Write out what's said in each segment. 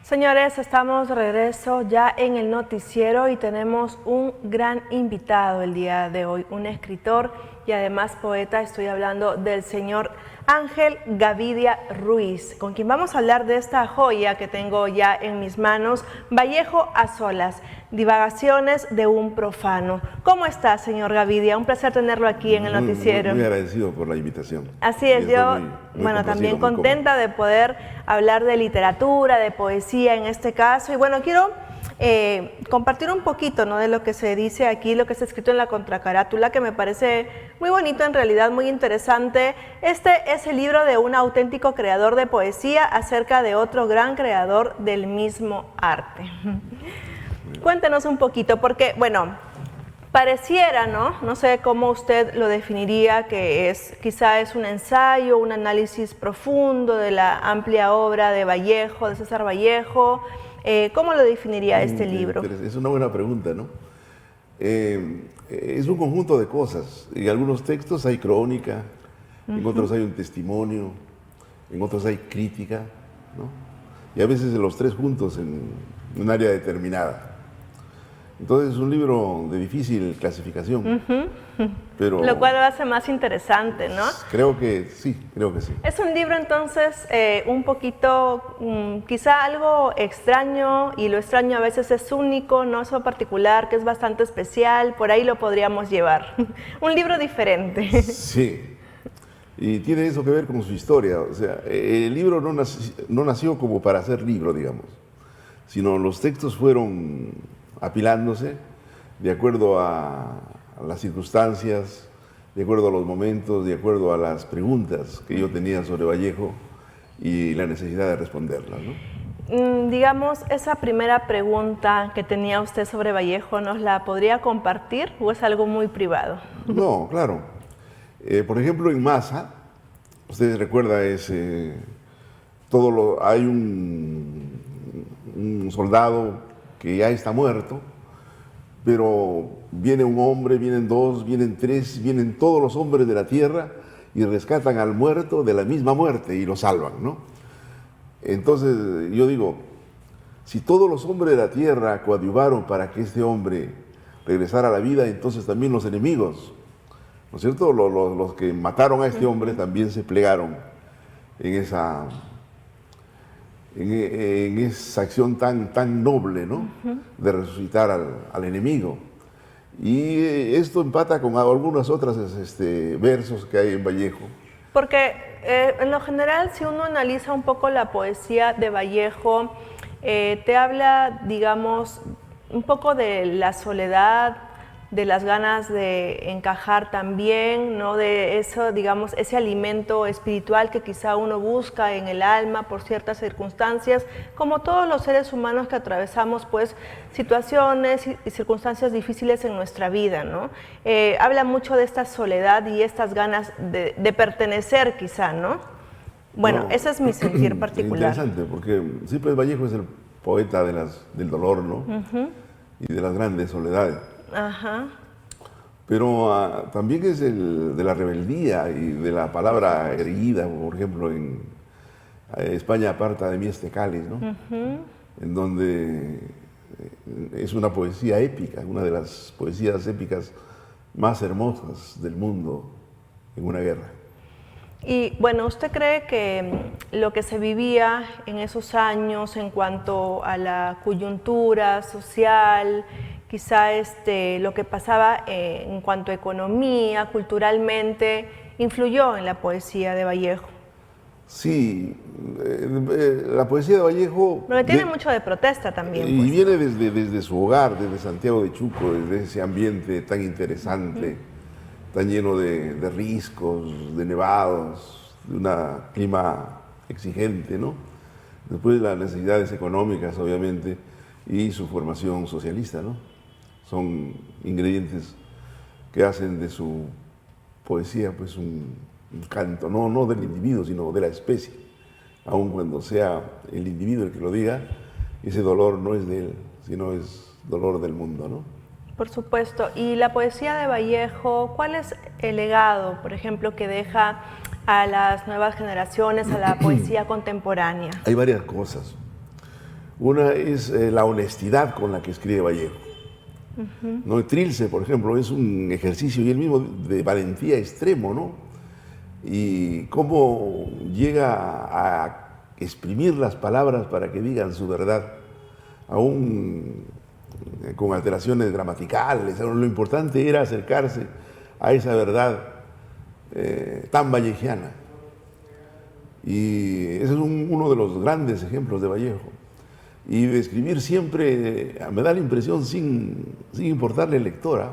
Señores, estamos de regreso ya en el noticiero y tenemos un gran invitado el día de hoy, un escritor y además poeta. Estoy hablando del señor Ángel Gavidia Ruiz, con quien vamos a hablar de esta joya que tengo ya en mis manos, Vallejo a solas, divagaciones de un profano. ¿Cómo está, señor Gavidia? Un placer tenerlo aquí en el noticiero. Muy agradecido por la invitación. Así es, yo, bueno, también contenta de poder hablar de literatura, de poesía en este caso. Y bueno, quiero compartir un poquito, ¿no?, de lo que se dice aquí, lo que está escrito en la contracarátula, que me parece muy bonito, en realidad muy interesante. Este es el libro de un auténtico creador de poesía acerca de otro gran creador del mismo arte. Cuéntenos un poquito, porque, bueno, pareciera, ¿no? No sé cómo usted lo definiría, que es, quizá es un ensayo, un análisis profundo de la amplia obra de Vallejo, de César Vallejo. ¿Cómo lo definiría este libro? Es una buena pregunta, ¿no? Es un conjunto de cosas. En algunos textos hay crónica, en otros hay un testimonio, en otros hay crítica, ¿no? Y a veces los tres juntos en un área determinada. Entonces es un libro de difícil clasificación, pero lo cual lo hace más interesante, ¿no? Creo que sí. Es un libro entonces un poquito, quizá algo extraño, y lo extraño a veces es único, no es lo particular, que es bastante especial, por ahí lo podríamos llevar. Un libro diferente. Sí, y tiene eso que ver con su historia. O sea, el libro no nació como para ser libro, digamos, sino los textos fueron apilándose de acuerdo a las circunstancias, de acuerdo a los momentos, de acuerdo a las preguntas que yo tenía sobre Vallejo y la necesidad de responderlas, ¿no? Digamos, esa primera pregunta que tenía usted sobre Vallejo, ¿nos la podría compartir o es algo muy privado? No, claro. Por ejemplo, en Masa, ustedes recuerdan, hay un soldado que ya está muerto, pero viene un hombre, vienen dos, vienen tres, vienen todos los hombres de la tierra y rescatan al muerto de la misma muerte y lo salvan, ¿no? Entonces yo digo, si todos los hombres de la tierra coadyuvaron para que este hombre regresara a la vida, entonces también los enemigos, ¿no es cierto? Los que mataron a este hombre también se plegaron en esa acción tan noble, ¿no? De resucitar al enemigo. Y esto empata con algunas otras versos que hay en Vallejo. Porque en lo general, si uno analiza un poco la poesía de Vallejo, te habla, digamos, un poco de la soledad, de las ganas de encajar también, ¿no? De eso, digamos, ese alimento espiritual que quizá uno busca en el alma por ciertas circunstancias, como todos los seres humanos que atravesamos, pues, situaciones y circunstancias difíciles en nuestra vida, ¿no? Habla mucho de esta soledad y estas ganas de pertenecer, quizá, ¿no? Bueno, ese es mi sentir particular. Interesante, porque sí, pues Vallejo es el poeta del dolor, ¿no? Y de las grandes soledades. Ajá. Pero también es el de la rebeldía y de la palabra erguida, por ejemplo, en España aparta de mí este cáliz, ¿no? En donde es una poesía épica, una de las poesías épicas más hermosas del mundo en una guerra. Y bueno, ¿usted cree que lo que se vivía en esos años en cuanto a la coyuntura social, quizá lo que pasaba en cuanto a economía, culturalmente, influyó en la poesía de Vallejo? Sí, la poesía de Vallejo... Pero tiene mucho de protesta también. Y pues, viene desde su hogar, desde Santiago de Chuco, desde ese ambiente tan interesante, tan lleno de riscos, de nevados, de un clima exigente, ¿no? Después las necesidades económicas, obviamente, y su formación socialista, ¿no? Son ingredientes que hacen de su poesía pues un canto, no del individuo, sino de la especie. Aun cuando sea el individuo el que lo diga, ese dolor no es de él, sino es dolor del mundo, ¿no? Por supuesto. Y la poesía de Vallejo, ¿cuál es el legado, por ejemplo, que deja a las nuevas generaciones, a la poesía contemporánea? Hay varias cosas. Una es la honestidad con la que escribe Vallejo. ¿No? Trilce, por ejemplo, es un ejercicio y el mismo de valentía extremo, ¿no? Y cómo llega a exprimir las palabras para que digan su verdad, aún con alteraciones gramaticales. Lo importante era acercarse a esa verdad tan vallejiana. Y ese es uno de los grandes ejemplos de Vallejo. Y de escribir siempre, me da la impresión, sin importarle lectora,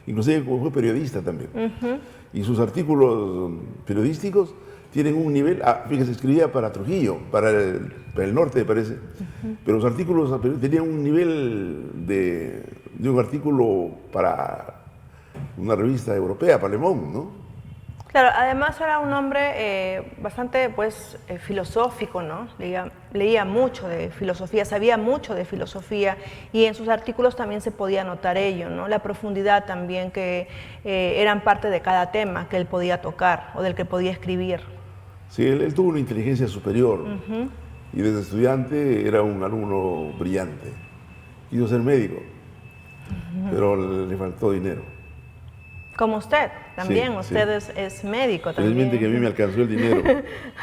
inclusive como fue periodista también. Y sus artículos periodísticos tienen un nivel, fíjese, escribía para Trujillo, para el norte, me parece, pero los artículos tenían un nivel de un artículo para una revista europea, para Le Monde, ¿no? Claro, además era un hombre bastante pues, filosófico, ¿no? Leía mucho de filosofía, sabía mucho de filosofía y en sus artículos también se podía notar ello, ¿no? La profundidad también que eran parte de cada tema que él podía tocar o del que podía escribir. Sí, él tuvo una inteligencia superior y desde estudiante era un alumno brillante. Quiso ser médico, pero le faltó dinero. Como usted, también, Sí, usted sí. es médico también. Felizmente que a mí me alcanzó el dinero.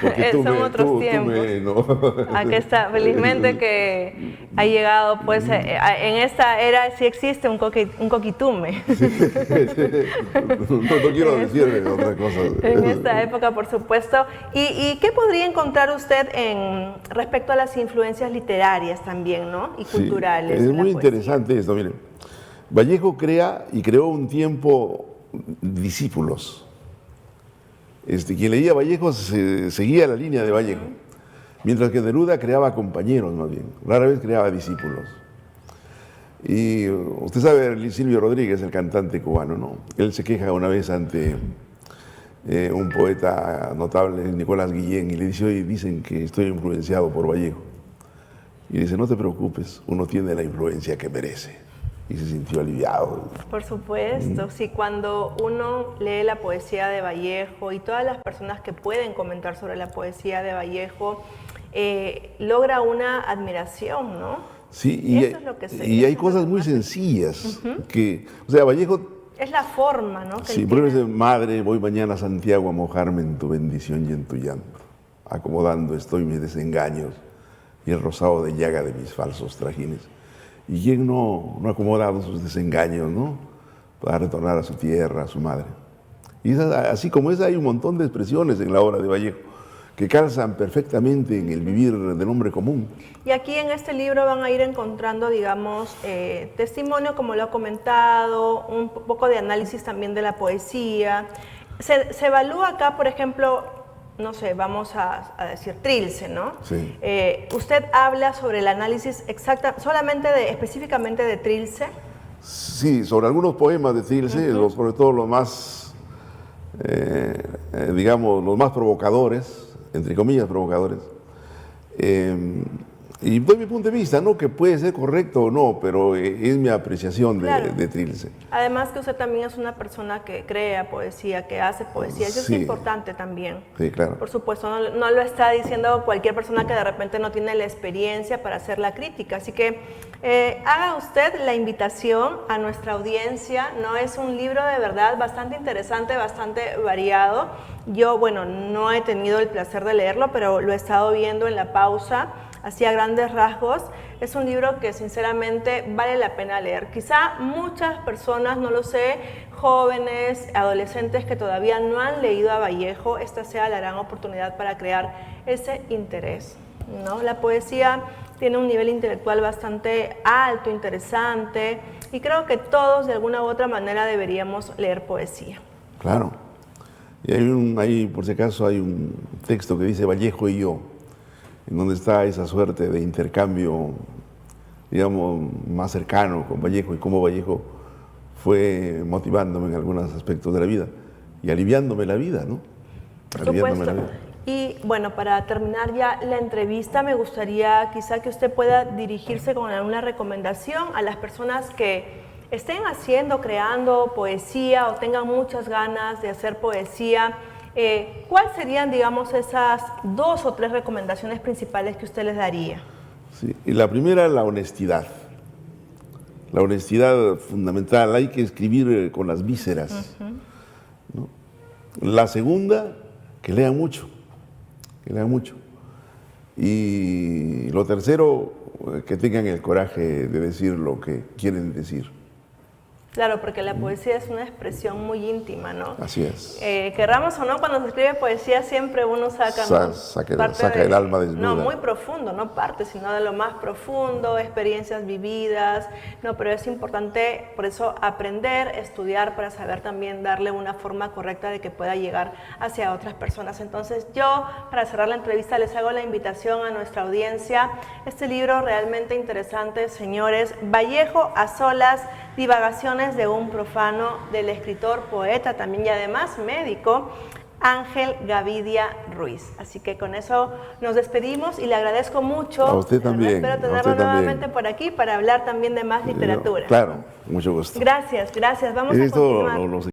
Porque Son otros tiempos. No. Aquí está, felizmente que ha llegado, pues, en esta era sí existe un coquitume. No quiero decirle otra cosa. En esta época, por supuesto. ¿Y qué podría encontrar usted respecto a las influencias literarias también, ¿no? Y culturales? Sí, es en la muy poesía? interesante esto, miren. Vallejo crea y creó un tiempo discípulos. Quien leía Vallejo seguía la línea de Vallejo, mientras que Neruda creaba compañeros más bien, rara vez creaba discípulos. Y usted sabe, Silvio Rodríguez, el cantante cubano, ¿no? Él se queja una vez ante un poeta notable, Nicolás Guillén, y le dice: oye, dicen que estoy influenciado por Vallejo. Y dice: no te preocupes, uno tiene la influencia que merece. Y se sintió aliviado. Por supuesto, sí, cuando uno lee la poesía de Vallejo y todas las personas que pueden comentar sobre la poesía de Vallejo, logra una admiración, ¿no? Sí, y, eso es lo que y hay cosas muy sencillas que, o sea, Vallejo... Es la forma, ¿no? Sí, por ejemplo, dice: madre, voy mañana a Santiago a mojarme en tu bendición y en tu llanto, acomodando estoy mis desengaños y el rosado de llaga de mis falsos trajines. ¿Y quién no ha acomodado sus desengaños, ¿no? Para retornar a su tierra, a su madre? Y así como esa, hay un montón de expresiones en la obra de Vallejo que calzan perfectamente en el vivir del hombre común. Y aquí en este libro van a ir encontrando, digamos, testimonio, como lo ha comentado, un poco de análisis también de la poesía. Se evalúa acá, por ejemplo, no sé, vamos a decir Trilce, ¿no? Sí. ¿Usted habla sobre el análisis específicamente de Trilce? Sí, sobre algunos poemas de Trilce, sobre todo los más, digamos, los más provocadores, entre comillas provocadores. Y doy mi punto de vista, ¿no? Que puede ser correcto o no, pero es mi apreciación Claro. de Trilce. Además que usted también es una persona que crea poesía, que hace poesía, eso Sí. es importante también. Sí, claro. Por supuesto, no lo está diciendo cualquier persona que de repente no tiene la experiencia para hacer la crítica. Así que haga usted la invitación a nuestra audiencia. No es un libro de verdad bastante interesante, bastante variado. Yo, bueno, no he tenido el placer de leerlo, pero lo he estado viendo en la pausa. Así a grandes rasgos, es un libro que sinceramente vale la pena leer. Quizá muchas personas, no lo sé, jóvenes, adolescentes que todavía no han leído a Vallejo, esta sea la gran oportunidad para crear ese interés, ¿no? La poesía tiene un nivel intelectual bastante alto, interesante, y creo que todos de alguna u otra manera deberíamos leer poesía. Claro. Y hay por si acaso, hay un texto que dice Vallejo y yo, en donde está esa suerte de intercambio, digamos, más cercano con Vallejo y cómo Vallejo fue motivándome en algunos aspectos de la vida y aliviándome la vida, ¿no? Por supuesto. Y bueno, para terminar ya la entrevista, me gustaría quizá que usted pueda dirigirse con alguna recomendación a las personas que estén haciendo, creando poesía o tengan muchas ganas de hacer poesía. ¿Cuáles serían, digamos, esas 2 o 3 recomendaciones principales que usted les daría? Sí, y la primera, la honestidad. La honestidad fundamental, hay que escribir con las vísceras. ¿No? La segunda, que lean mucho, que lean mucho. Y lo tercero, que tengan el coraje de decir lo que quieren decir. Claro, porque la poesía es una expresión muy íntima, ¿no? Así es. Querramos o no, cuando se escribe poesía siempre uno saca, ¿no? Saca el alma desnuda. No, muy profundo, no parte, sino de lo más profundo, experiencias vividas, no, pero es importante, por eso, aprender, estudiar, para saber también darle una forma correcta de que pueda llegar hacia otras personas. Entonces yo, para cerrar la entrevista, les hago la invitación a nuestra audiencia, este libro realmente interesante, señores, Vallejo a solas, divagaciones de un profano, del escritor, poeta también y además médico, Ángel Gavidia Ruiz. Así que con eso nos despedimos y le agradezco mucho. A usted también. Espero tenerlo nuevamente por aquí para hablar también de más literatura. Claro, mucho gusto. Gracias, gracias. Vamos a continuar.